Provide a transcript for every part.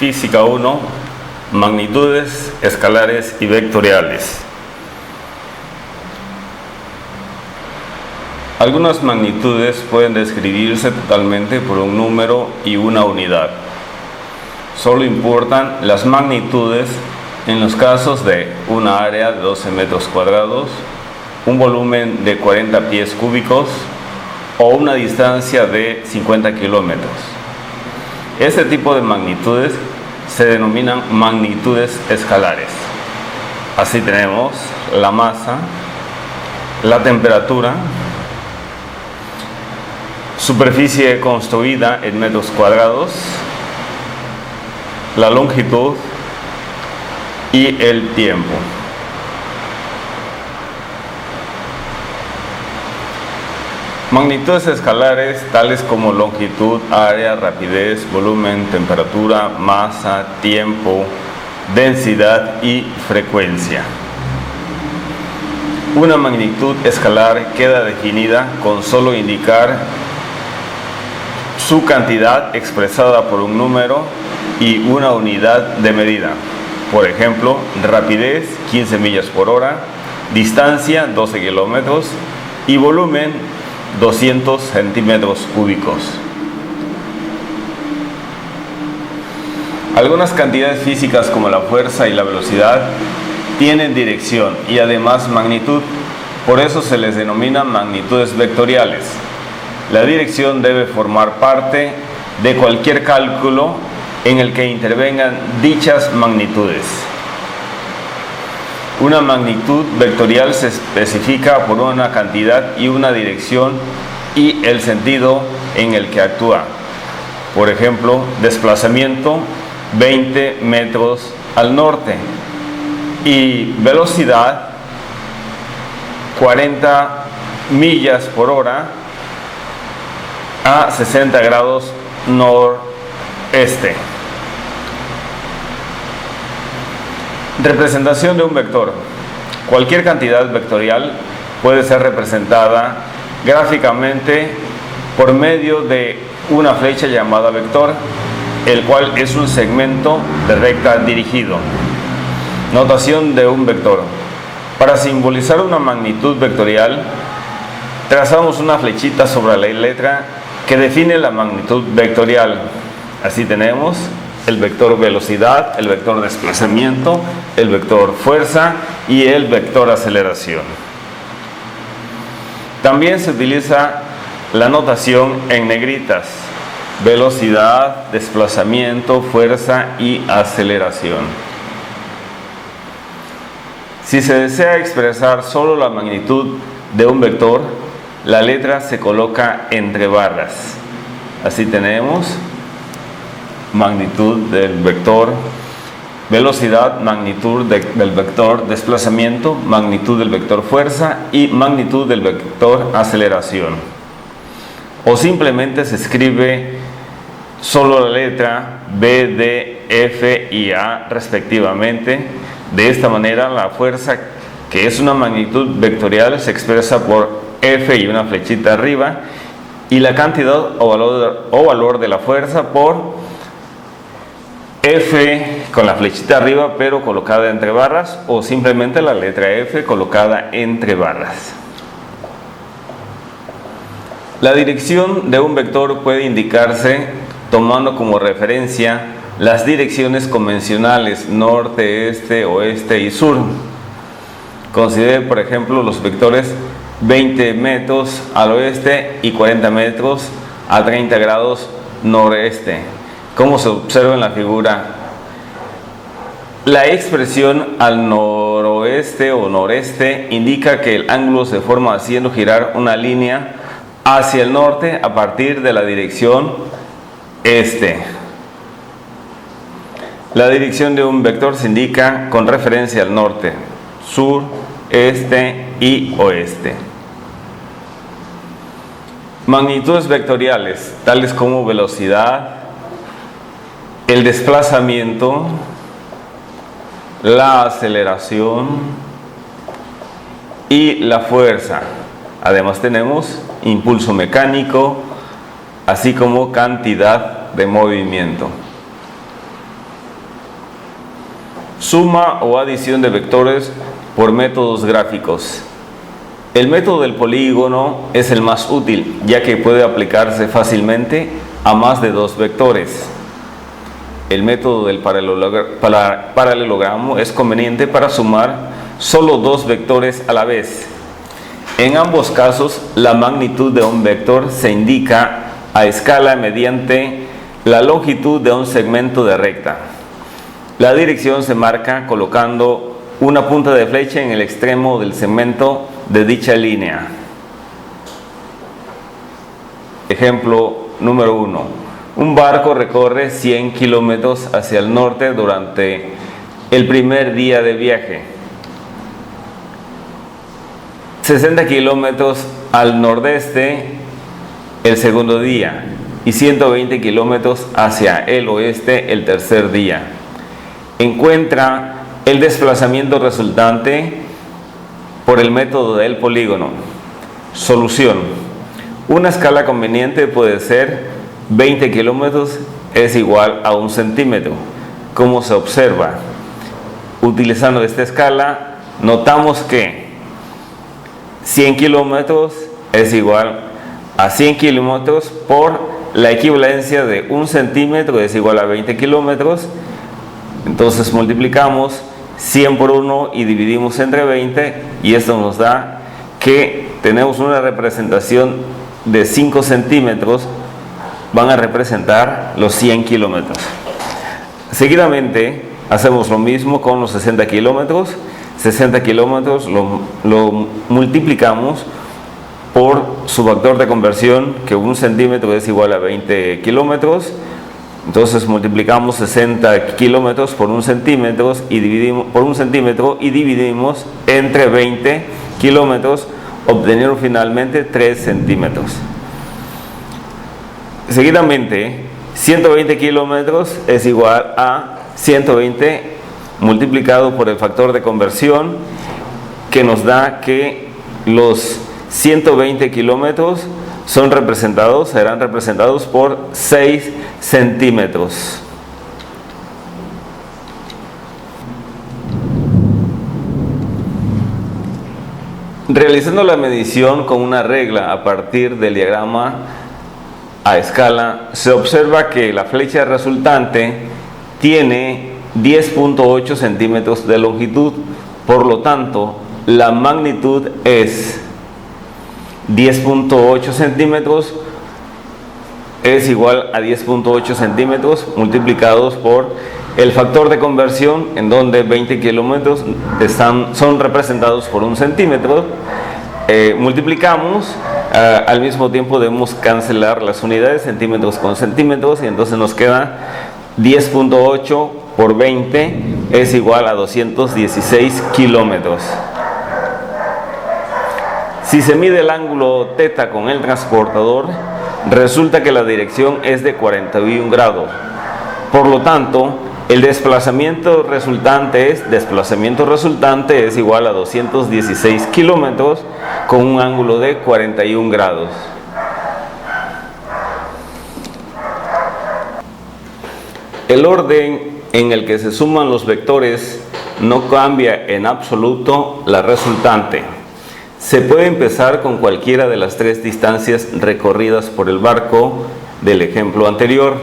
Física 1, magnitudes escalares y vectoriales. Algunas magnitudes pueden describirse totalmente por un número y una unidad. Solo importan las magnitudes en los casos de una área de 12 metros cuadrados, un volumen de 40 pies cúbicos o una distancia de 50 kilómetros. Este tipo de magnitudes se denominan magnitudes escalares. Así tenemos la masa, la temperatura, superficie construida en metros cuadrados, la longitud y el tiempo. Magnitudes escalares tales como longitud, área, rapidez, volumen, temperatura, masa, tiempo, densidad y frecuencia. Una magnitud escalar queda definida con solo indicar su cantidad expresada por un número y una unidad de medida. Por ejemplo, rapidez 15 millas por hora, distancia 12 kilómetros y volumen 200 centímetros cúbicos. Algunas cantidades físicas como la fuerza y la velocidad tienen dirección y además magnitud, por eso se les denomina magnitudes vectoriales. La dirección debe formar parte de cualquier cálculo en el que intervengan dichas magnitudes. Una magnitud vectorial se especifica por una cantidad y una dirección y el sentido en el que actúa. Por ejemplo, desplazamiento 20 metros al norte y velocidad 40 millas por hora a 60 grados noreste. Representación de un vector. Cualquier cantidad vectorial puede ser representada gráficamente por medio de una flecha llamada vector, el cual es un segmento de recta dirigido. Notación de un vector. Para simbolizar una magnitud vectorial, trazamos una flechita sobre la letra que define la magnitud vectorial. Así tenemos el vector velocidad, el vector desplazamiento, el vector fuerza y el vector aceleración. También se utiliza la notación en negritas: velocidad, desplazamiento, fuerza y aceleración. Si se desea expresar solo la magnitud de un vector, la letra se coloca entre barras. Así tenemos magnitud del vector velocidad, magnitud del vector desplazamiento, magnitud del vector fuerza y magnitud del vector aceleración. O simplemente se escribe solo la letra B, D, F y A respectivamente. De esta manera, la fuerza, que es una magnitud vectorial, se expresa por F y una flechita arriba, y la cantidad o valor de la fuerza por F con la flechita arriba pero colocada entre barras, o simplemente la letra F colocada entre barras. La dirección de un vector puede indicarse tomando como referencia las direcciones convencionales norte, este, oeste y sur. Considere, por ejemplo, los vectores 20 metros al oeste y 40 metros a 30 grados noreste. Como se observa en la figura, la expresión al noroeste o noreste indica que el ángulo se forma haciendo girar una línea hacia el norte a partir de la dirección este. La dirección de un vector se indica con referencia al norte, sur, este y oeste. Magnitudes vectoriales, tales como velocidad, el desplazamiento, la aceleración y la fuerza. Además tenemos impulso mecánico, así como cantidad de movimiento. Suma o adición de vectores por métodos gráficos. El método del polígono es el más útil, ya que puede aplicarse fácilmente a más de dos vectores. El método del paralelogramo es conveniente para sumar solo dos vectores a la vez. En ambos casos, la magnitud de un vector se indica a escala mediante la longitud de un segmento de recta. La dirección se marca colocando una punta de flecha en el extremo del segmento de dicha línea. Ejemplo número 1. Un barco recorre 100 kilómetros hacia el norte durante el primer día de viaje, 60 kilómetros al nordeste el segundo día y 120 kilómetros hacia el oeste el tercer día. Encuentra el desplazamiento resultante por el método del polígono. Solución. Una escala conveniente puede ser 20 kilómetros es igual a 1 centímetro. Como se observa, utilizando esta escala, notamos que 100 kilómetros es igual a 100 kilómetros por la equivalencia de 1 centímetro es igual a 20 kilómetros. Entonces multiplicamos 100 por 1 y dividimos entre 20 y esto nos da que tenemos una representación de 5 centímetros, van a representar los 100 kilómetros. Seguidamente hacemos lo mismo con los 60 kilómetros. 60 kilómetros lo multiplicamos por su factor de conversión, que 1 centímetro es igual a 20 kilómetros. Entonces multiplicamos 60 kilómetros por 1 centímetro y dividimos entre 20 kilómetros, obteniendo finalmente 3 centímetros. Seguidamente, 120 kilómetros es igual a 120 multiplicado por el factor de conversión, que nos da que los 120 kilómetros serán representados por 6 centímetros. Realizando la medición con una regla a partir del diagrama a escala, se observa que la flecha resultante tiene 10.8 centímetros de longitud, por lo tanto, la magnitud es 10.8 centímetros es igual a 10.8 centímetros multiplicados por el factor de conversión, en donde 20 kilómetros son representados por 1 centímetro. Multiplicamos, al mismo tiempo debemos cancelar las unidades, centímetros con centímetros, y entonces nos queda 10.8 por 20 es igual a 216 kilómetros. Si se mide el ángulo θ con el transportador, resulta que la dirección es de 41 grados. Por lo tanto, el desplazamiento resultante es igual a 216 kilómetros con un ángulo de 41 grados. El orden en el que se suman los vectores no cambia en absoluto la resultante. Se puede empezar con cualquiera de las 3 distancias recorridas por el barco del ejemplo anterior.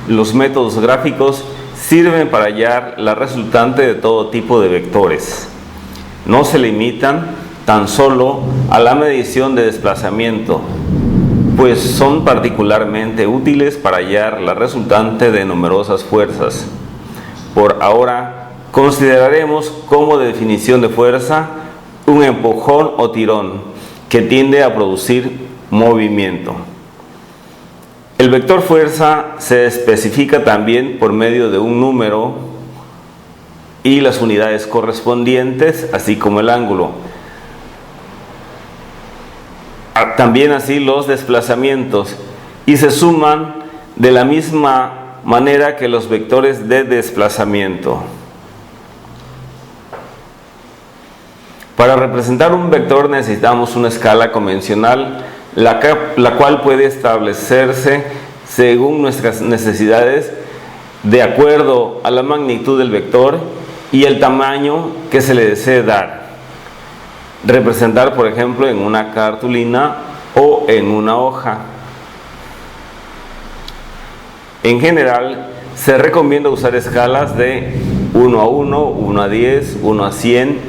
Los métodos gráficos sirven para hallar la resultante de todo tipo de vectores. No se limitan tan solo a la medición de desplazamiento, pues son particularmente útiles para hallar la resultante de numerosas fuerzas. Por ahora, consideraremos como definición de fuerza un empujón o tirón que tiende a producir movimiento. El vector fuerza se especifica también por medio de un número y las unidades correspondientes, así como el ángulo. También así los desplazamientos, y se suman de la misma manera que los vectores de desplazamiento. Para representar un vector necesitamos una escala convencional, la cual puede establecerse según nuestras necesidades de acuerdo a la magnitud del vector y el tamaño que se le desee dar. Representar, por ejemplo, en una cartulina o en una hoja. En general, se recomienda usar escalas de 1 a 1, 1 a 10, 1 a 100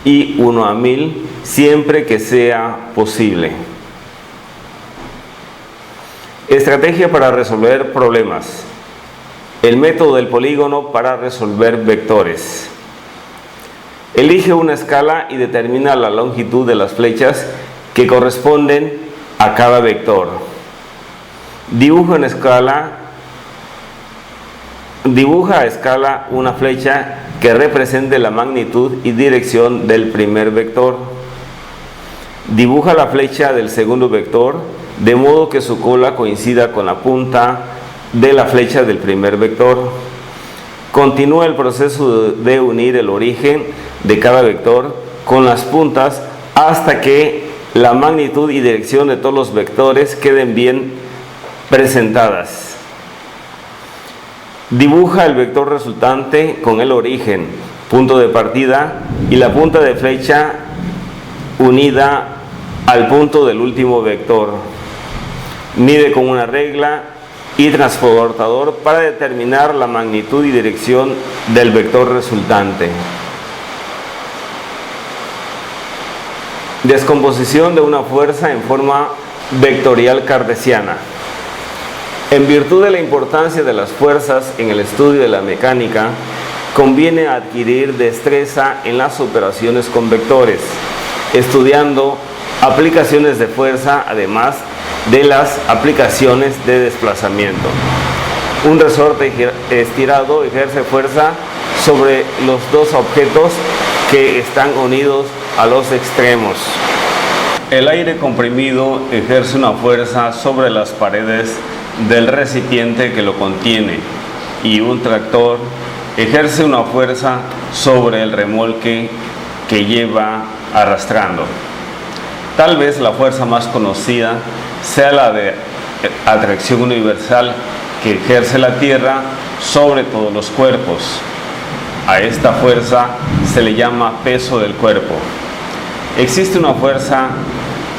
y 1 a 1000, siempre que sea posible. Estrategia para resolver problemas. El método del polígono para resolver vectores. Elige una escala y determina la longitud de las flechas que corresponden a cada vector. Dibuja a escala una flecha que represente la magnitud y dirección del primer vector. Dibuja la flecha del segundo vector de modo que su cola coincida con la punta de la flecha del primer vector. Continúa el proceso de unir el origen de cada vector con las puntas hasta que la magnitud y dirección de todos los vectores queden bien presentadas. Dibuja el vector resultante con el origen, punto de partida y la punta de flecha unida al punto del último vector. Mide con una regla y transportador para determinar la magnitud y dirección del vector resultante. Descomposición de una fuerza en forma vectorial cartesiana. En virtud de la importancia de las fuerzas en el estudio de la mecánica, conviene adquirir destreza en las operaciones con vectores, estudiando aplicaciones de fuerza, además de las aplicaciones de desplazamiento. Un resorte estirado ejerce fuerza sobre los dos objetos que están unidos a los extremos. El aire comprimido ejerce una fuerza sobre las paredes del recipiente que lo contiene, y un tractor ejerce una fuerza sobre el remolque que lleva arrastrando. Tal vez la fuerza más conocida sea la de atracción universal que ejerce la Tierra sobre todos los cuerpos. A esta fuerza se le llama peso del cuerpo. Existe una fuerza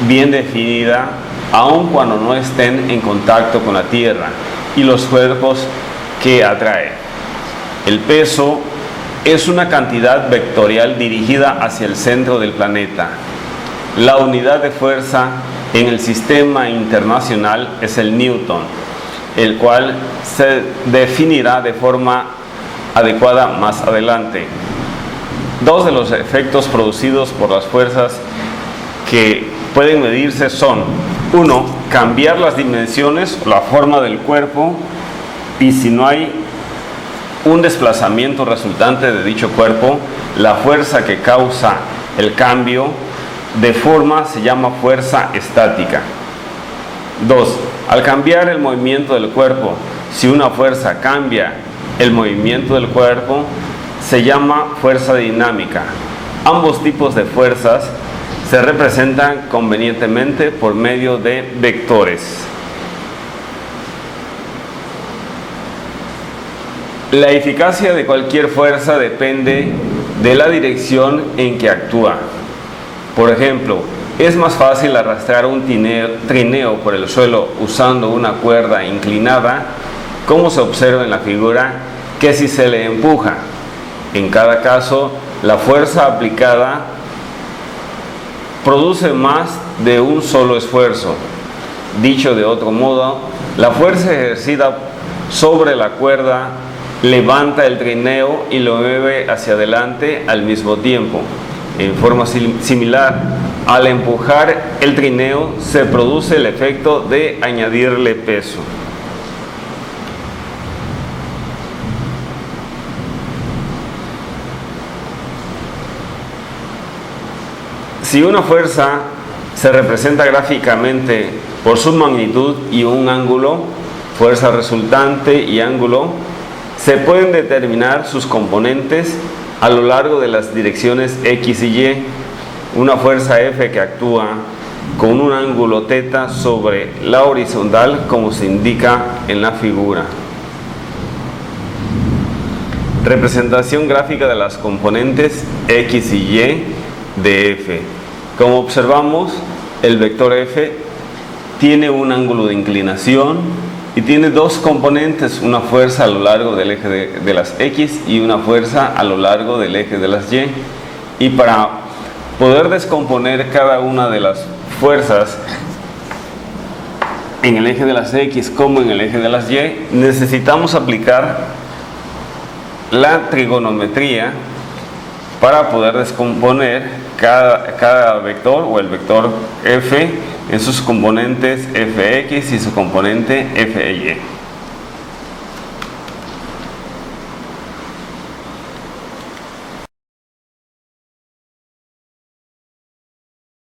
bien definida aun cuando no estén en contacto con la Tierra y los cuerpos que atrae. El peso es una cantidad vectorial dirigida hacia el centro del planeta. La unidad de fuerza en el sistema internacional es el Newton, el cual se definirá de forma adecuada más adelante. Dos de los efectos producidos por las fuerzas que pueden medirse son: 1. Cambiar las dimensiones o la forma del cuerpo, y si no hay un desplazamiento resultante de dicho cuerpo, la fuerza que causa el cambio de forma se llama fuerza estática. 2. Al cambiar el movimiento del cuerpo, si una fuerza cambia el movimiento del cuerpo, se llama fuerza dinámica. Ambos tipos de fuerzas se representan convenientemente por medio de vectores. La eficacia de cualquier fuerza depende de la dirección en que actúa. Por ejemplo, es más fácil arrastrar un trineo por el suelo usando una cuerda inclinada, como se observa en la figura, que si se le empuja. En cada caso, la fuerza aplicada produce más de un solo esfuerzo. Dicho de otro modo, la fuerza ejercida sobre la cuerda levanta el trineo y lo mueve hacia adelante al mismo tiempo. En forma similar, al empujar el trineo se produce el efecto de añadirle peso. Si una fuerza se representa gráficamente por su magnitud y un ángulo, fuerza resultante y ángulo, se pueden determinar sus componentes a lo largo de las direcciones X y Y. Una fuerza F que actúa con un ángulo θ sobre la horizontal, como se indica en la figura. Representación gráfica de las componentes X y Y de F. Como observamos, el vector F tiene un ángulo de inclinación y tiene dos componentes, una fuerza a lo largo del eje de las X y una fuerza a lo largo del eje de las Y. Y para poder descomponer cada una de las fuerzas en el eje de las X como en el eje de las Y, necesitamos aplicar la trigonometría para poder descomponer cada vector o el vector F en sus componentes Fx y su componente Fy.